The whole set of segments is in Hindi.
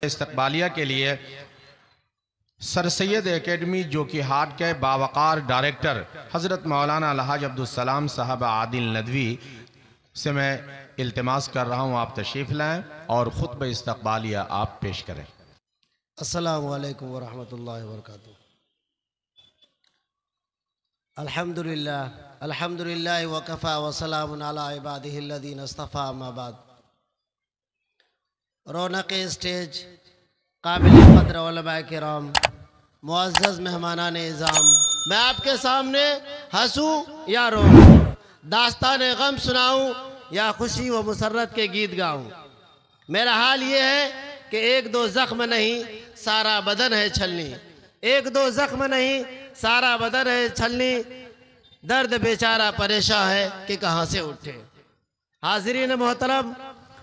इस्तकबालिया के लिए सर सैयद एकेडमी जो कि हाट के बावकार डायरेक्टर हज़रत मौलाना अलहाज अब्दुल सलाम साहब आदिल नदवी से मैं इल्तिमास कर रहा हूँ, आप तशरीफ़ लाएँ और खुतबा इस्तकबालिया आप पेश करें। अस्सलामु अलैकुम वरहमतुल्लाहि वबरकातुहू। अल्हम्दुलिल्लाह अल्हम्दुलिल्लाहि वकफ़ा व सलामुन अला इबादिहिल्लज़ीना इस्तफ़ा अम्मा बाद। रौनक स्टेज, काबिल क़द्र उलमाए किराम, मुअज़्ज़ज़ मेहमानान इज़ाम, मैं आपके सामने हंसूं या रोऊं, दास्तान गम सुनाऊं या खुशी व मुसर्रत के गीत गाऊं। मेरा हाल ये है कि एक दो ज़ख्म नहीं सारा बदन है छलनी, एक दो ज़ख्म नहीं सारा बदन है छलनी, दर्द बेचारा परेशान है कि कहाँ से उठे। हाज़रीन मोहतरम,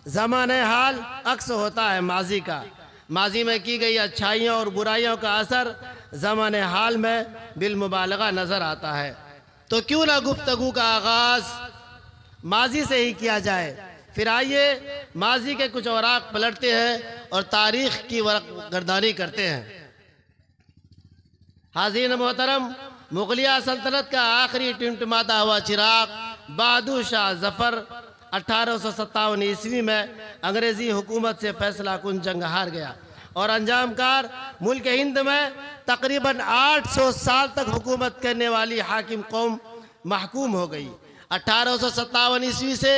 ज़माने हाल अक्स होता है माजी का, माजी में की गई अच्छाइयों और बुराइयों का असर ज़माने हाल में बिलमुबालगा नज़र आता है। तो क्यों ना गुफ्तगू का आगाज़ माजी से ही किया जाए। फिर आइए माजी के कुछ औराक पलटते हैं और तारीख़ की गर्दानी करते हैं। हाज़रीन मोहतरम, मुग़लिया सल्तनत का आखिरी टिमटिमाता हुआ चिराग बहादुर शाह ज़फ़र 1857 ईस्वी में अंग्रेज़ी हुकूमत से फैसला कुन जंग हार गया और अंजामकार मुल्क हिंद में तकरीबन 800 साल तक हुकूमत करने वाली हाकिम कौम महकूम हो गई। 1857 ईस्वी से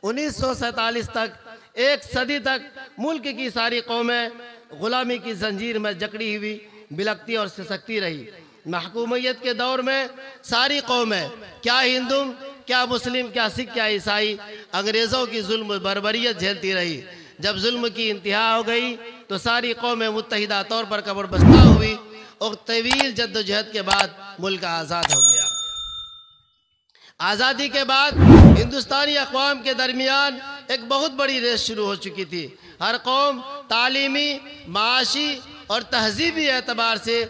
1947 तक, एक सदी तक मुल्क की सारी कौमें ग़ुलामी की जंजीर में जकड़ी हुई बिलकती और सिसकती रही। महकूमियत के दौर में सारी कौमें, क्या हिंदू, क्या मुस्लिम, क्या सिख, क्या ईसाई, अंग्रेज़ों की जुल्म बर्बरियत झेलती रही। जब जुल्म की इंतहा हो गई तो सारी कौमें मुत्तहिदा तौर पर कब्र बस्ता हुई और तवील जद्दोजहद के बाद मुल्क आज़ाद हो गया। आज़ादी के बाद हिंदुस्तानी अक़वाम के दरमियान एक बहुत बड़ी रेस शुरू हो चुकी थी। हर कौम तालीमी, माशी और तहजीबी एतबार से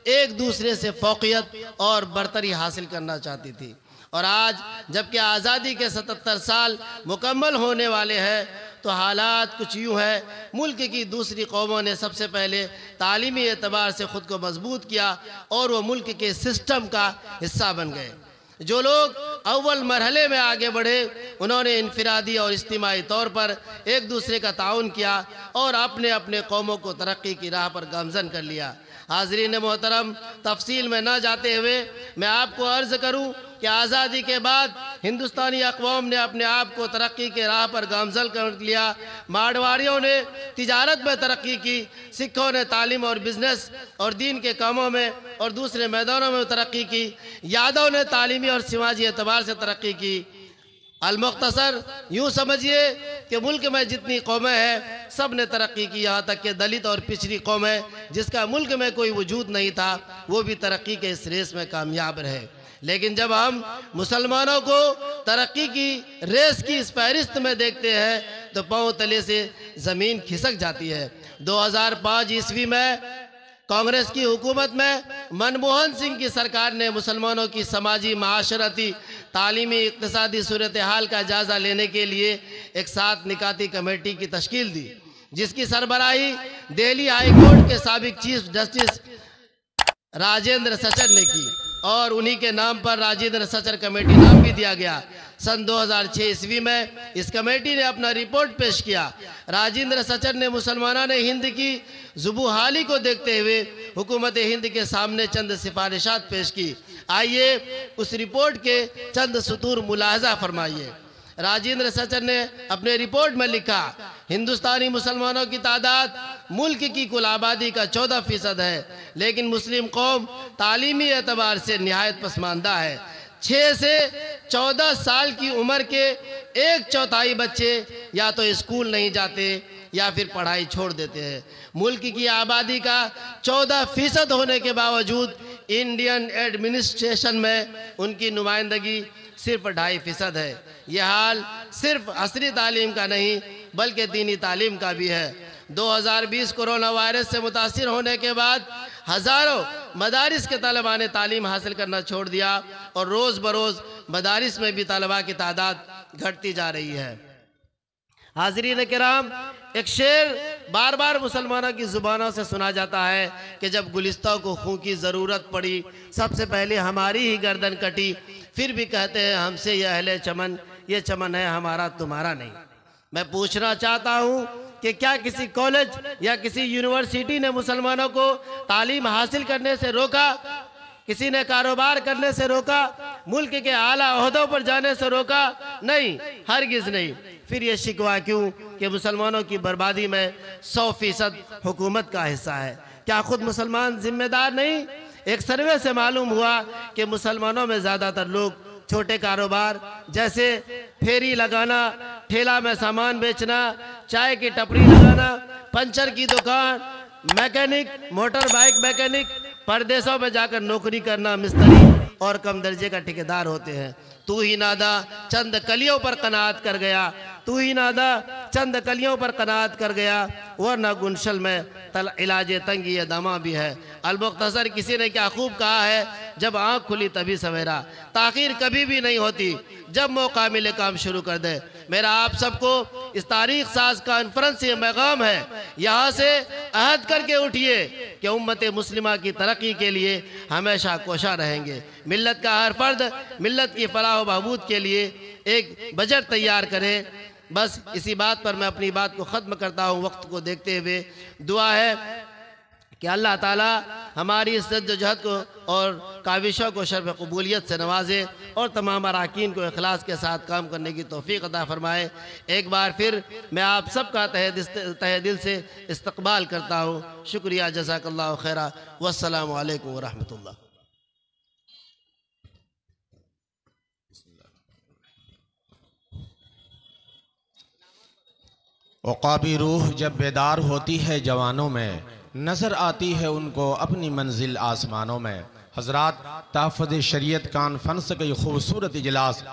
एक दूसरे से फ़ौक़ियत और बरतरी हासिल करना चाहती थी। और आज जबकि आज़ादी के 77 साल मुकम्मल होने वाले हैं तो हालात कुछ यूँ है, मुल्क की दूसरी कौमों ने सबसे पहले तालीमी एतबार से ख़ुद को मजबूत किया और वो मुल्क के सिस्टम का हिस्सा बन गए। जो लोग अव्वल मरहले में आगे बढ़े उन्होंने इनफिरादी और इज्तिमाई तौर पर एक दूसरे का ताउन किया और अपने अपने कौमों को तरक्की की राह पर गामज़न कर लिया। हाज़रीन मोहतरम, तफसील में न जाते हुए मैं आपको अर्ज़ करूं कि आज़ादी के बाद हिंदुस्तानी अक़वाम ने अपने आप को तरक्की के राह पर गामज़न कर लिया। मारवाड़ियों ने तिजारत में तरक्की की, सिखों ने तालीम और बिज़नेस और दीन के कामों में और दूसरे मैदानों में तरक्की की, यादव ने तालीमी और समाजी एतबार से तरक्की की। अल-मुख्तसर यूँ समझिए कि मुल्क में जितनी कौमें हैं सब ने तरक्की की, यहाँ तक कि दलित और पिछड़ी कौमें जिसका मुल्क में कोई वजूद नहीं था वो भी तरक्की के इस रेस में कामयाब रहे। लेकिन जब हम मुसलमानों को तरक्की की रेस की इस फहरिस्त में देखते हैं तो पाँव तले से ज़मीन खिसक जाती है। 2005 ईस्वी में कांग्रेस की हुकूमत में मनमोहन सिंह की सरकार ने मुसलमानों की समाजी, माशरती, तालीमी, इक़्तिसादी सूरत हाल का जायज़ा लेने के लिए एक 7 निकाती कमेटी की तश्कील दी, जिसकी सरबराही दिल्ली हाई कोर्ट के साबिक चीफ जस्टिस राजेंद्र सचर ने की और उन्हीं के नाम पर राजेंद्र सचर कमेटी नाम भी दिया गया। सन 2006 ईस्वी में इस कमेटी ने अपना रिपोर्ट पेश किया। राजेंद्र सचर ने मुसलमाना ने हिंद की ज़ुबूहाली को देखते हुए हुकूमत हिंद के सामने चंद सिफारिशात पेश की। आइए उस रिपोर्ट के चंद सतूर मुलाहजा फरमाइए। राजेंद्र सचर ने अपने रिपोर्ट में लिखा, हिंदुस्तानी मुसलमानों की तादाद मुल्क की कुल आबादी का 14% है, लेकिन मुस्लिम कौम तालीमी एतबार से निहायत पसमानदा है। 6 से 14 साल की उम्र के 1/4 बच्चे या तो स्कूल नहीं जाते या फिर पढ़ाई छोड़ देते हैं। मुल्क की आबादी का 14% होने के बावजूद इंडियन एडमिनिस्ट्रेशन में उनकी नुमाइंदगी सिर्फ 2.5% है। यह हाल सिर्फ असरी तालीम का नहीं बल्कि दीनी तालीम का भी है। 2020 कोरोना वायरस से मुतासिर होने के बाद हज़ारों मदारिस के तलबा ने तालीम हासिल करना छोड़ दिया और रोज़ बरोज़ मदारिस में भी तलबा की तादाद घटती जा रही है। हाज़रीन किराम, एक शेर बार बार मुसलमानों की ज़ुबानों से सुना जाता है कि जब गुलिस्तां को खून की ज़रूरत पड़ी सबसे पहले हमारी ही गर्दन कटी, फिर भी कहते हैं हमसे यह अहले चमन, ये चमन है हमारा तुम्हारा नहीं। मैं पूछना चाहता हूँ कि क्या किसी कॉलेज या किसी यूनिवर्सिटी ने मुसलमानों को तालीम हासिल करने से रोका? किसी ने कारोबार करने से रोका? मुल्क के आला ओहदों पर जाने से रोका? नहीं, हरगिज़ नहीं। फिर ये शिकवा क्यों कि मुसलमानों की बर्बादी में 100% हुकूमत का हिस्सा है? क्या खुद मुसलमान जिम्मेदार नहीं? एक सर्वे से मालूम हुआ कि मुसलमानों में ज़्यादातर लोग छोटे कारोबार जैसे फेरी लगाना, ठेला में सामान बेचना, चाय की टपरी लगाना, पंचर की दुकान, मैकेनिक, मोटर बाइक मैकेनिक, परदेशों में जाकर नौकरी करना, मिस्त्री और कम दर्जे का ठेकेदार होते हैं। तू ही नादा चंद कलियों पर कनात कर गया, तू ही नादा चंद कलियों पर कनात कर गया, वरना गुंशल में इलाज तंगी ये दमा भी है। अलमुख्तसर किसी ने क्या खूब कहा है, जब आँख खुली तभी सवेरा। ताखीर कभी भी नहीं होती, जब मौका मिले काम शुरू कर दे। मेरा आप सबको इस तारीख साज कॉन्फ्रेंस से पैगाम है, यहाँ से अहद करके उठिए कि उम्मत मुस्लिमा की तरक्की के लिए हमेशा कोशा रहेंगे। मिल्लत का हर फर्द मिल्लत की फलाह व बहबूद के लिए एक बजट तैयार करें। बस इसी बात पर मैं अपनी बात को ख़त्म करता हूँ। वक्त को देखते हुए दुआ है कि अल्लाह ताला हमारी इस जद्दोजहद को और काविशों को शर्फ कबूलियत से नवाजे और तमाम अराकीन को इखलास के साथ काम करने की तौफीक अता फरमाए। एक बार फिर मैं आप सबका तहे दिल से इस्तकबाल करता हूँ। शुक्रिया, जज़ाकल्लाहु खैरा, वस्सलामु अलैकुम व रहमतुल्लाह। औक़ाबी रूह जब बेदार होती है जवानों में, नज़र आती है उनको अपनी मंजिल आसमानों में। हज़रात, तहफ़्फ़ुज़ शरीयत कॉन्फ्रेंस का ये खूबसूरत इजलास